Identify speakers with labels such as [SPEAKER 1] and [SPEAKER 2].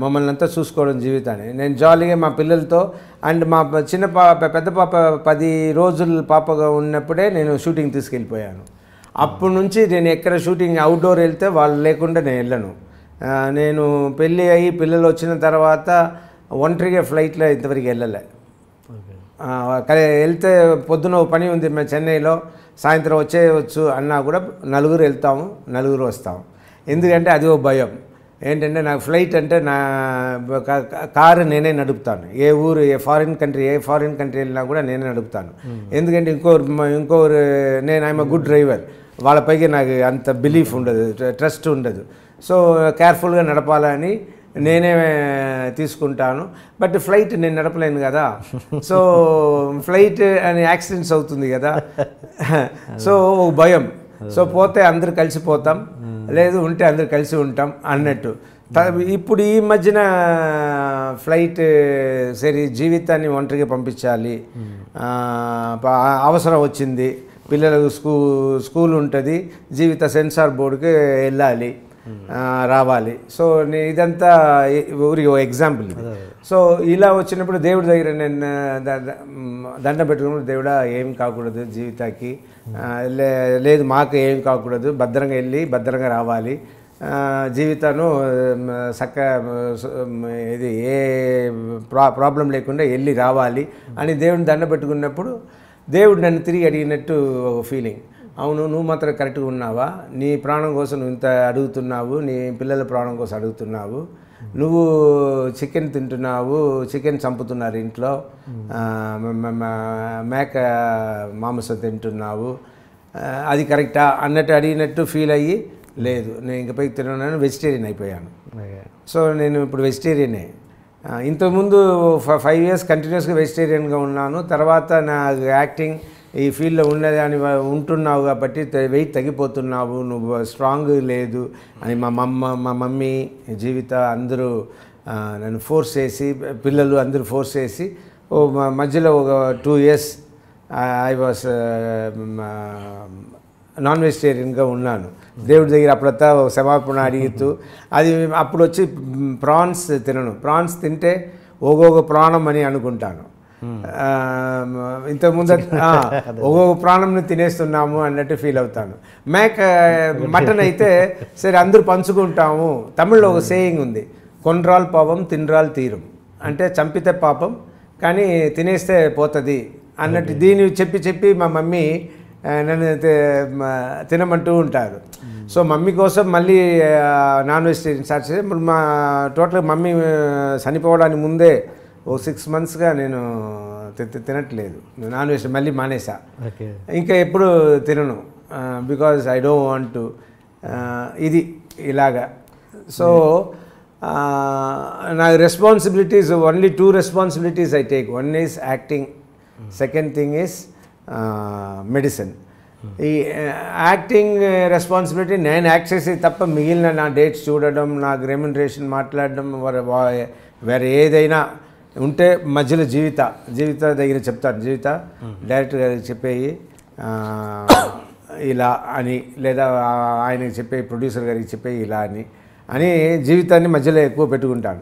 [SPEAKER 1] మమ్మల్ని అంతా చూసుకోవడం జీవితాన్ని. నేను జాలీగా మా పిల్లలతో అండ్ మా చిన్న పెద్ద పాప 10 రోజుల పాపగా ఉన్నప్పుడే నేను షూటింగ్ తీసుకెళ్ళిపోయాను. అప్పటి నుంచి నేను ఎక్కడ షూటింగ్ అవుట్డోర్ వెళ్తే వాళ్ళు లేకుండా నేను వెళ్ళను. నేను పెళ్ళి అయ్యి పిల్లలు వచ్చిన తర్వాత ఒంటరిగా ఫ్లైట్లో ఇంతవరకు వెళ్ళలే. వెళ్తే పొద్దున పని ఉంది మేము చెన్నైలో, సాయంత్రం వచ్చేయచ్చు అన్నా కూడా నలుగురు వెళ్తాము, నలుగురు వస్తాము. ఎందుకంటే అది ఓ భయం ఏంటంటే నాకు ఫ్లైట్ అంటే నా కారు నేనే నడుపుతాను. ఏ ఫారిన్ కంట్రీ వెళ్ళినా కూడా నేనే నడుపుతాను. ఎందుకంటే ఇంకోరు నేను ఐఎమ్ గుడ్ డ్రైవర్, వాళ్ళపైకి నాకు అంత బిలీఫ్ ఉండదు, ట్రస్ట్ ఉండదు. సో కేర్ఫుల్గా నడపాలని నేనే తీసుకుంటాను. బట్ ఫ్లైట్ నేను నడపలేను కదా. సో ఫ్లైట్ అని యాక్సిడెంట్స్ అవుతుంది కదా. సో ఒక భయం. సో పోతే అందరు కలిసిపోతాం, లేదు ఉంటే అందరు కలిసి ఉంటాం అన్నట్టు. ఇప్పుడు ఈ మధ్యన ఫ్లైట్ సరే జీవితాన్ని ఒంటరిగా పంపించాలి, అవసరం వచ్చింది, పిల్లలకు స్కూల్ ఉంటుంది, జీవిత సెన్సార్ బోర్డుకి వెళ్ళాలి, రావాలి. సో ఇదంతా ఊరికి ఎగ్జాంపుల్. సో ఇలా వచ్చినప్పుడు దేవుడి దగ్గర నేను దండం పెట్టుకున్నప్పుడు, దేవుడా ఏం కాకూడదు జీవితానికి, లేదు మాకు ఏం కాకూడదు, భద్రంగా వెళ్ళి భద్రంగా రావాలి, జీవితాన్ని ఇది ఏ ప్రాబ్లం లేకుండా వెళ్ళి రావాలి అని దేవుడిని దండ పెట్టుకున్నప్పుడు దేవుడు నన్ను తిరిగి అడిగినట్టు ఒక ఫీలింగ్. అవును, నువ్వు మాత్రం కరెక్ట్గా ఉన్నావా, నీ ప్రాణం కోసం నువ్వు ఇంత అడుగుతున్నావు, నీ పిల్లల ప్రాణం కోసం అడుగుతున్నావు, నువ్వు చికెన్ తింటున్నావు, చికెన్ చంపుతున్నారు ఇంట్లో, మేక మాంసం తింటున్నావు, అది కరెక్టా అన్నట్టు అడిగినట్టు ఫీల్ అయ్యి, లేదు నేను ఇంకపై తిన్నాను, వెజిటేరియన్ అయిపోయాను. సో నేను ఇప్పుడు వెజిటేరియనే. ఇంతకుముందు 5 years కంటిన్యూస్గా వెజిటేరియన్గా ఉన్నాను. తర్వాత నా యాక్టింగ్ ఈ ఫీల్డ్లో ఉన్నదాని ఉంటున్నావు కాబట్టి వెయిట్ తగ్గిపోతున్నావు, నువ్వు స్ట్రాంగ్ లేదు అని మా మమ్మీ జీవిత అందరూ నన్ను ఫోర్స్ చేసి, పిల్లలు అందరూ ఫోర్స్ చేసి మధ్యలో ఒక 2 years ఐ వాస్ నాన్ వెజిటేరియన్గా ఉన్నాను. దేవుడి దగ్గర అప్పుడంతా క్షమాపణ అడిగుతూ, అది అప్పుడు వచ్చి ప్రాన్స్ తినను. ప్రాన్స్ తింటే ఒక్కొక్క ప్రాణం అని అనుకుంటాను. ఇంతకుముందు ఒక్కొక్క ప్రాణంని తినేస్తున్నాము అన్నట్టు ఫీల్ అవుతాను. మటన్ అయితే సరే అందరూ పంచుకుంటాము. తమిళ్లో ఒక సేయింగ్ ఉంది, కొండ్రాల్ పాపం తిన్రాల్ తీరం, అంటే చంపితే పాపం కానీ తినేస్తే పోతుంది అన్నట్టు. దీన్ని చెప్పి మా మమ్మీ నన్ను తినమంటూ ఉంటారు. సో మమ్మీ కోసం మళ్ళీ నాన్ వెజిటేరియన్ స్టార్ట్ చేసి, ఇప్పుడు మా టోటల్గా మమ్మీ చనిపోవడానికి ముందే ఓ 6 monthsగా నేను తినట్లేదు నాన్ వెజ్, మళ్ళీ మానేసా. ఇంకా ఎప్పుడు తినను, because I don't want to ఇది ఇలాగా. సో నా responsibilities only 2 responsibilities I take. One is acting, second thing is medicine. ఈ యాక్టింగ్ రెస్పాన్సిబిలిటీ నేను యాక్ట్ చేసి తప్ప మిగిలిన నా డేట్స్ చూడడం, నాకు రెమ్యునరేషన్ మాట్లాడడం, వేరే ఏదైనా ఉంటే మధ్యలో జీవిత దగ్గర చెప్తాను. జీవిత డైరెక్టర్ గారికి చెప్పేయి ఇలా అని, లేదా ఆయనకి చెప్పే ప్రొడ్యూసర్ గారికి చెప్పేయి ఇలా అని జీవితాన్ని మధ్యలో ఎక్కువ పెట్టుకుంటాను.